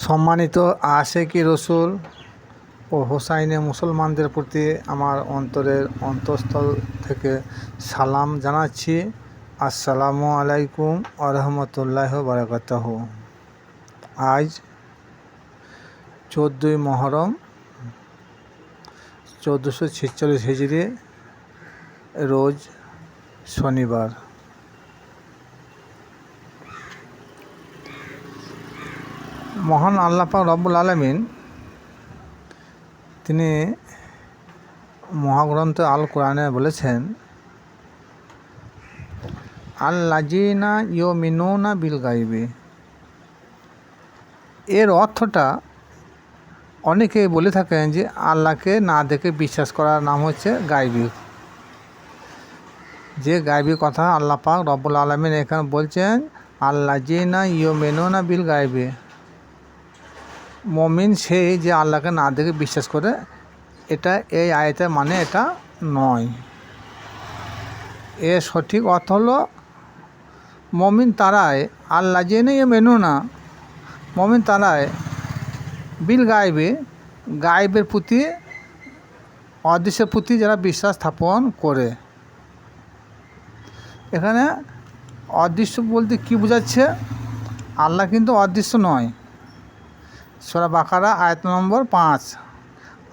সম্মানিত আশেকি রসুল ও হোসাইনে মুসলমানদের প্রতি আমার অন্তরের অন্তঃস্থল থেকে সালাম জানাচ্ছি। আসসালামু আলাইকুম আরহামতুল্লাহ বারাকাতুহ। আজ 14ই মহরম 1446 হিজরি, রোজ শনিবার। মহান আল্লাহ পাক রব্বুল আলামিন তিনি মহাগ্রন্থ আল কোরআনে বলেছেন, আল্লাযিনা ইউমিনুনা বিল গায়বি। এর অর্থটা অনেকেই বলে থাকেন যে আল্লাহকে না দেখে বিশ্বাস করার নাম হচ্ছে গায়বী। যে গায়বী কথা আল্লাহ পাক রব্বুল আলামিন এখানে বলছেন, আল্লাযিনা ইউমিনুনা বিল গায়বি। মুমিন সেই যে আল্লাহকে না দেখে বিশ্বাস করে, এটা এই আয়াতের মানে এটা নয়। এর সঠিক অর্থ হলো, মুমিন তারাই আল্লাযিনা ইউমিনুনা, মুমিন তারাই বিল গায়বি, গায়বের প্রতি, অদৃশ্যের প্রতি যারা বিশ্বাস স্থাপন করে। এখানে অদৃশ্য বলতে কি বোঝাচ্ছে? আল্লাহ কিন্তু অদৃশ্য নয়। সূরা বাকারা আয়াত নম্বর 5।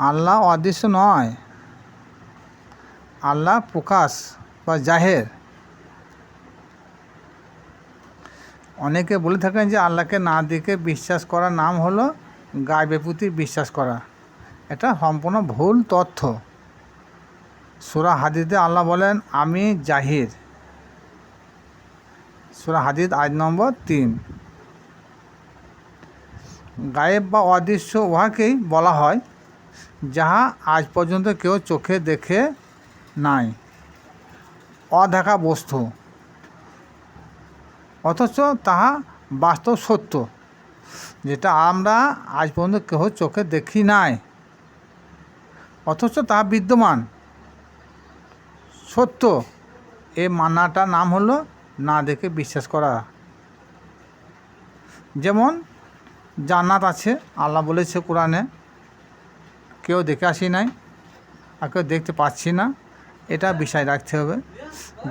আল্লাহ অদৃশ্য নয়, আল্লাহ প্রকাশ বা জাহের। অনেকে বলে থাকেন যে আল্লাহকে না দেখে বিশ্বাস করার নাম হলো গায়বের প্রতি বিশ্বাস করা। এটা সম্পূর্ণ ভুল তথ্য। সূরা হাদীদে আল্লাহ বলেন, আমি জাহির। সূরা হাদীদ আয়াত নম্বর 3। গায়েব বা অদৃশ্য উহাকেই বলা হয় যাহা আজ পর্যন্ত কেউ চোখে দেখে নাই, অদেখা বস্তু, অথচ তাহা বাস্তব সত্য। যেটা আমরা আজ পর্যন্ত কেউ চোখে দেখি নাই, অথচ তাহা বিদ্যমান সত্য। এই মানাটার নাম হলো না দেখে বিশ্বাস করা। যেমন জান্নাত আছে, আল্লাহ বলেছে কোরআনে, কেউ দেখে আসি নাই আর কেউ দেখতে পাচ্ছি না, এটা বিষয় রাখতে হবে।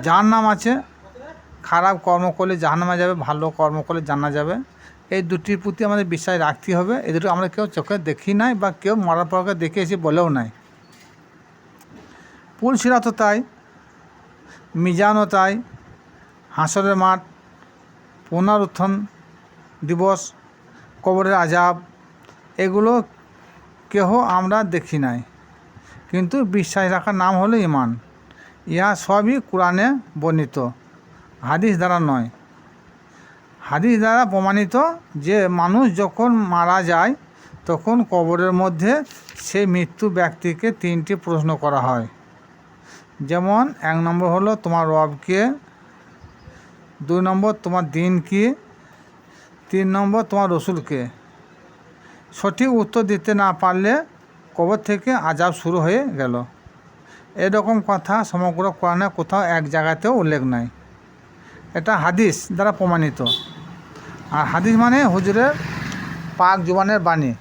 জাহান্নাম আছে, খারাপ কর্ম করলে জাহান্নামে যাবে, ভালো কর্ম করলে জান্নাত যাবে। এই দুটির প্রতি আমাদের বিশ্বাস রাখতে হবে। এই দুটো আমরা কেউ চোখে দেখি নাই বা কেউ মরার পরকে দেখে এসে বলেও নাই। পুলসিরাতও তাই, মিজানও তাই, হাসরের মাঠ, পুনরুত্থান দিবস, কবরের আযাব, এগুলো কেহ আমরা দেখি নাই, কিন্তু বিশ্বাস রাখার নাম হলো ঈমান। ইহা সবই কোরআনে বর্ণিত, হাদিস দ্বারা নয়। হাদিস দ্বারা প্রমাণিত যে মানুষ যখন মারা যায় তখন কবরের মধ্যে সেই মৃত্যু ব্যক্তিকে 3টি প্রশ্ন করা হয়। যেমন 1 নম্বর হলো তোমার রব কে, 2 নম্বর তোমার দিন কি, 3 নম্বর তোমার রসুলকে। সঠিক উত্তর দিতে না পারলে কবর থেকে আযাব শুরু হয়ে গেল। এরকম কথা সমগ্র কোরআনে কোথাও এক জায়গাতেও উল্লেখ নাই। এটা হাদিস দ্বারা প্রমাণিত। আর হাদিস মানে হুজুরের পাক জুবানের বাণী।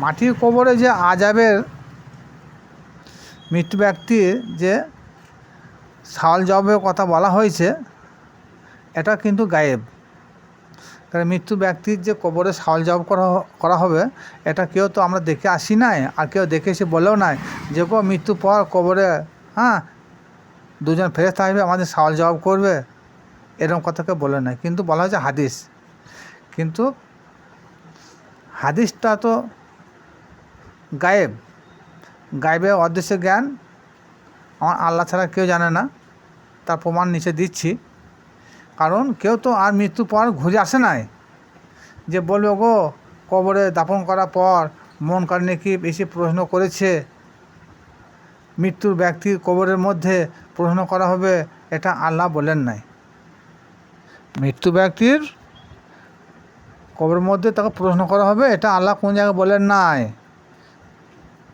মাটির কবরে যে আযাবের মৃত্যু ব্যক্তির যে সওয়াল জবাবের কথা বলা হয়েছে, এটা কিন্তু গায়েব। কারণ মৃত্যু ব্যক্তির যে কবরে সওয়াল জবাব করা হবে, এটা কেউ তো আমরা দেখে আসি নাই আর কেউ দেখে এসে বলেও নাই যে মৃত্যুর পর কবরে দুজন ফেরেশতা আসবে আমাদের সওয়াল জবাব করবে, এরকম কথা কেউ বলে নাই। কিন্তু বলা হয়েছে হাদিস। কিন্তু হাদিসটা তো গায়েব, গায়েবের অদৃশ্য জ্ঞান আমার আল্লাহ ছাড়া কেউ জানে না। তার প্রমাণ নিচে দিচ্ছি। কারণ কেউ তো আর মৃত্যুর পর ঘুরে আসে নাই যে বলবে গো কবরে দাফন করার পর মন কারণে কি বেশি প্রশ্ন করেছে, মৃত্যুর ব্যক্তির কবরের মধ্যে প্রশ্ন করা হবে, এটা আল্লাহ বলেন নাই। মৃত্যু ব্যক্তির কবরের মধ্যে তাকে প্রশ্ন করা হবে, এটা আল্লাহ কোন জায়গায় বলেন নাই।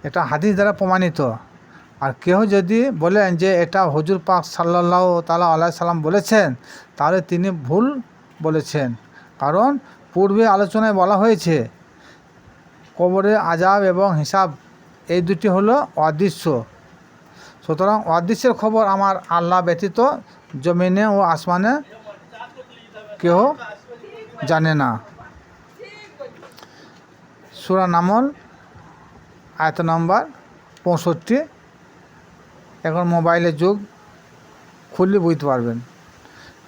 এটা হাদিস দ্বারা প্রমাণিত। আর কেউ যদি বলেন যে এটা হুজুর পাক সাল্লাল্লাহু তাআলা আলাইহি সাল্লাম বলেছেন, তাহলে তিনি ভুল বলেছেন। কারণ পূর্বে আলোচনায় বলা হয়েছে কবরের আযাব এবং হিসাব এই দুটি হলো অদৃশ্য। সুতরাং অদৃশ্যের খবর আমার আল্লাহ ব্যতীত জমিনে ও আসমানে কেউ জানে না। সূরা নামল আয়াত নম্বর 65। এখন মোবাইলের যুগ, খুললে বুঝতে পারবেন।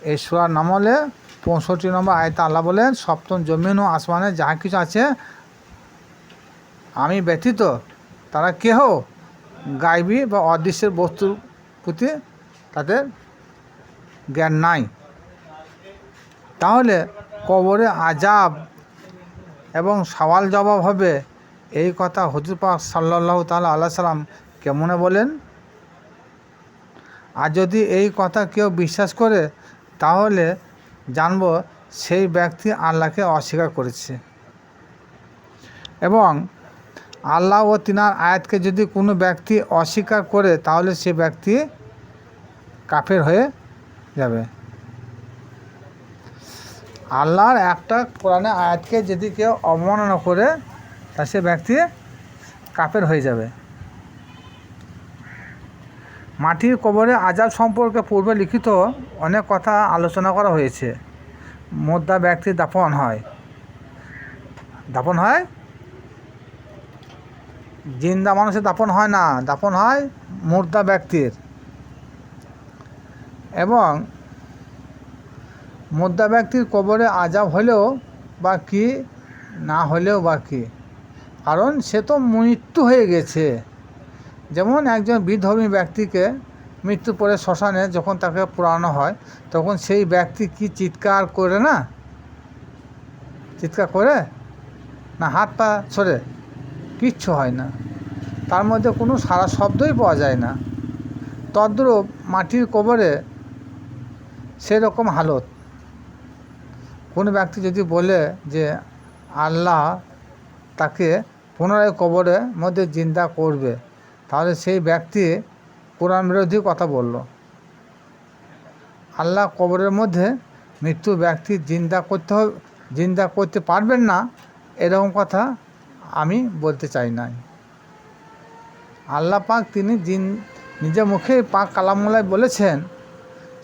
এই সূরা নামলে 65 নম্বর আয়াতে আল্লাহ বলেন, সপ্তম জমিন ও আসমানে যাহা কিছু আছে আমি ব্যতীত তারা কেহ গায়বী বা অদৃশ্যের বস্তুর প্রতি তাদের জ্ঞান নাই। তাহলে কবরে আযাব এবং সওয়াল জবাব হবে, এই কথা হুজুর পাক সাল্লাল্লাহু তাআলা আলাইহি সাল্লাম কেমনে বলেন? আর যদি এই কথা কেউ বিশ্বাস করে তাহলে জানব সেই ব্যক্তি আল্লাহকে অস্বীকার করেছে। এবং আল্লাহ ও তিনার আয়াতকে যদি কোনো ব্যক্তি অস্বীকার করে তাহলে সে ব্যক্তি কাফের হয়ে যাবে। আল্লাহর একটা কোরআনের আয়াতকে যদি কেউ অবমাননা করে তা সে ব্যক্তি কাফের হয়ে যাবে। মাটির কবরে আযাব সম্পর্কে পূর্বে লিখিত অনেক কথা আলোচনা করা হয়েছে। মুর্দা ব্যক্তির দাফন হয়, জিন্দা মানুষের দাফন হয় না, দাফন হয় মুর্দা ব্যক্তির। এবং মুর্দা ব্যক্তির কবরে আযাব হলেও বা কি, না হলেও বা কি, কারণ সে তো মৃত্যু হয়ে গেছে। যেমন একজন বিধর্মী ব্যক্তিকে মৃত্যুর পরে শ্মশানে যখন তাকে পোড়ানো হয় তখন সেই ব্যক্তি কি চিৎকার করে না? চিৎকার করে না? হাত পা ছড়ে? কিচ্ছু হয় না, তার মধ্যে কোনো সারা শব্দই পাওয়া যায় না। তদ্রূপ মাটির কবরে সেরকম হালত। কোনো ব্যক্তি যদি বলে যে আল্লাহ তাকে পুনরায় কবরের মধ্যে জিন্দা করবে, তাহলে সেই ব্যক্তি কোরআন বিরোধী কথা বলল। আল্লাহ কবরের মধ্যে মৃত্যু ব্যক্তি জিন্দা করতে পারবেন না, এরকম কথা আমি বলতে চাই না। আল্লাহ পাক তিনি নিজের মুখে পাক কালামুল্লাহ বলেছেন,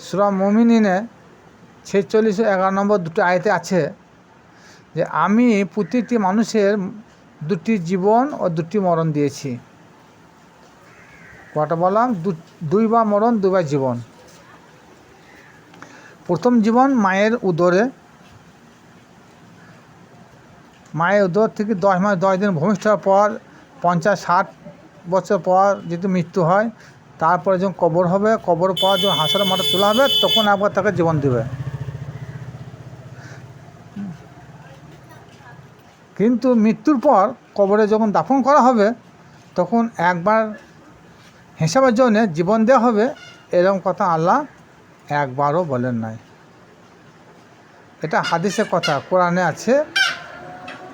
সূরা মুমিনিনে 46 ও 11 নম্বর দুটো আয়াতে আছে যে আমি প্রতিটি মানুষের দুটি জীবন ও দুটি মরণ দিয়েছি। কটা বললাম? দুইবার মরণ, দুইবার জীবন। প্রথম জীবন মায়ের উদরে, মায়ের উদর থেকে 10 মাস 10 দিন ভূমিষ্ঠ হওয়ার পর 50-60 বছর পর যদি মৃত্যু হয়, তারপরে যখন কবর হবে, কবর পর যখন হাসরের মাঠে তোলা হবে তখন একবার তাকে জীবন দেবে। কিন্তু মৃত্যুর পর কবরে যখন দাফন করা হবে তখন একবার হিসাবের জন্য জীবন দেওয়া হবে, এরকম কথা আল্লাহ একবারও বলেন নাই। এটা হাদিসের কথা, কোরআনে আছে,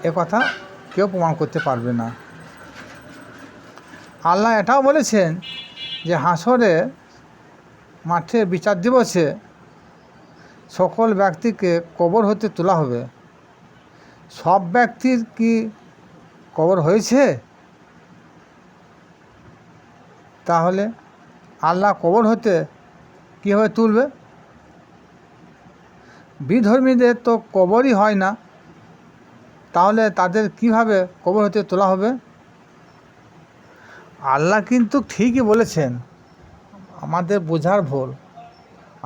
এ কথা কেউ প্রমাণ করতে পারবে না। আল্লাহ এটাও বলেছেন যে হাসরে মাঠে বিচার দিবসে সকল ব্যক্তিকে কবর হতে তোলা হবে। সব ব্যক্তির কি কবর হয়েছে? তাহলে আল্লাহ কবর হতে কীভাবে তুলবে? বিধর্মীদের তো কবরই হয় না, তাহলে তাদের কিভাবে কবর হতে তোলা হবে? আল্লাহ কিন্তু ঠিকই বলেছেন, আমাদের বোঝার ভুল।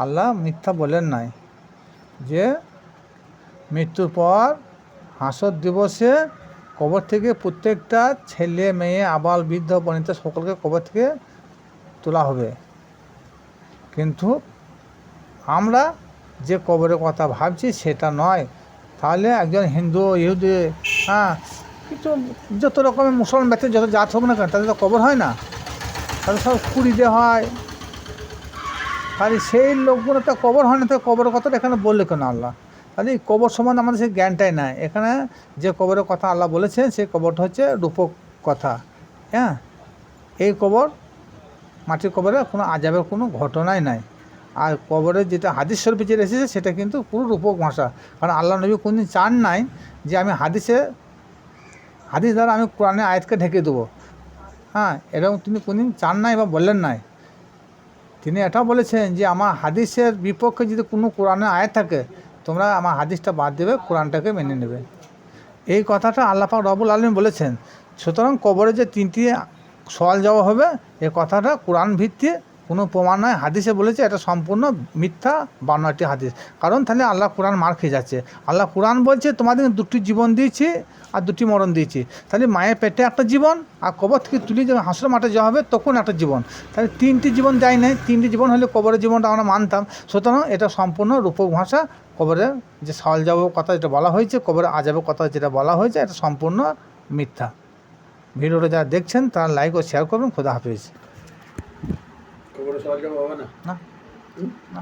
আল্লাহ মিথ্যা বলেন নাই যে মৃত্যুর পর হাসর দিবসে কবর থেকে প্রত্যেকটা ছেলে মেয়ে আবাল বৃদ্ধ বনিতা সকলকে কবর থেকে তোলা হবে। কিন্তু আমরা যে কবরের কথা ভাবছি সেটা নয়। তাহলে একজন হিন্দু, ইহুদি, কিছু যত রকমের মুসলমান ব্যক্তি যত জাত হোক না কেন, তাদের তো কবর হয় না, তাদের সব কুড়ি দেওয়া হয়। তাহলে সেই লোকগুলো তো কবর হয় না, তো কবরের কথাটা এখানে বললে কেন আল্লাহ? তাহলে এই কবর সম্বন্ধে আমাদের সেই জ্ঞানটাই নাই। এখানে যে কবরের কথা আল্লাহ বলেছেন সেই কবরটা হচ্ছে রূপক কথা। এই কবর, মাটির কবরে কোনো আযাবের কোনো ঘটনাই নাই। আর কবরের যেটা হাদিস শরীফে যেটা এসেছে সেটা কিন্তু পুরো রূপক ভাষা। কারণ আল্লাহ নবী কোনদিন চান নাই যে আমি হাদিস দ্বারা আমি কোরআনের আয়াতকে ঢেকে দেবো, হ্যাঁ, এরকম তিনি কোনদিন চান নাই বা বললেন নাই। তিনি এটাও বলেছেন যে আমার হাদিসের বিপক্ষে যদি কোনো কোরআনের আয়াত থাকে তোমরা আমার হাদিসটা বাদ দেবে, কোরআনটাকে মেনে নেবে। এই কথাটা আল্লাহ পাক রব্বুল আলামিন বলেছেন। সুতরাং কবরে যে 3টি সওয়াল জবাব হবে এই কথাটা কোরআন ভিত্তিক কোনো প্রমাণ নয়, হাদিসে বলেছে, এটা সম্পূর্ণ মিথ্যা 52টি হাদিস। কারণ তাহলে আল্লাহ কোরআন মার খেয়ে যাচ্ছে। আল্লাহ কোরআন বলছে তোমাদের 2টি জীবন দিয়েছি আর 2টি মরণ দিয়েছি। তাহলে মায়ের পেটে একটা জীবন আর কবর থেকে তুলে যখন হাসর মাঠে যাওয়া হবে তখন একটা জীবন। তাহলে 3টি জীবন দেয় নাই। 3টি জীবন হলে কবরের জীবনটা আমরা মানতাম। সুতরাং এটা সম্পূর্ণ রূপক ভাষা। কবরের যে সওয়াল জবাবের কথা যেটা বলা হয়েছে, কবরের আযাবের কথা যেটা বলা হয়েছে, এটা সম্পূর্ণ মিথ্যা। ভিডিওটা যারা দেখছেন তারা লাইক ও শেয়ার করবেন। খোদা হাফেজ। কবরে সওয়াল জবাব হবে না? না, না।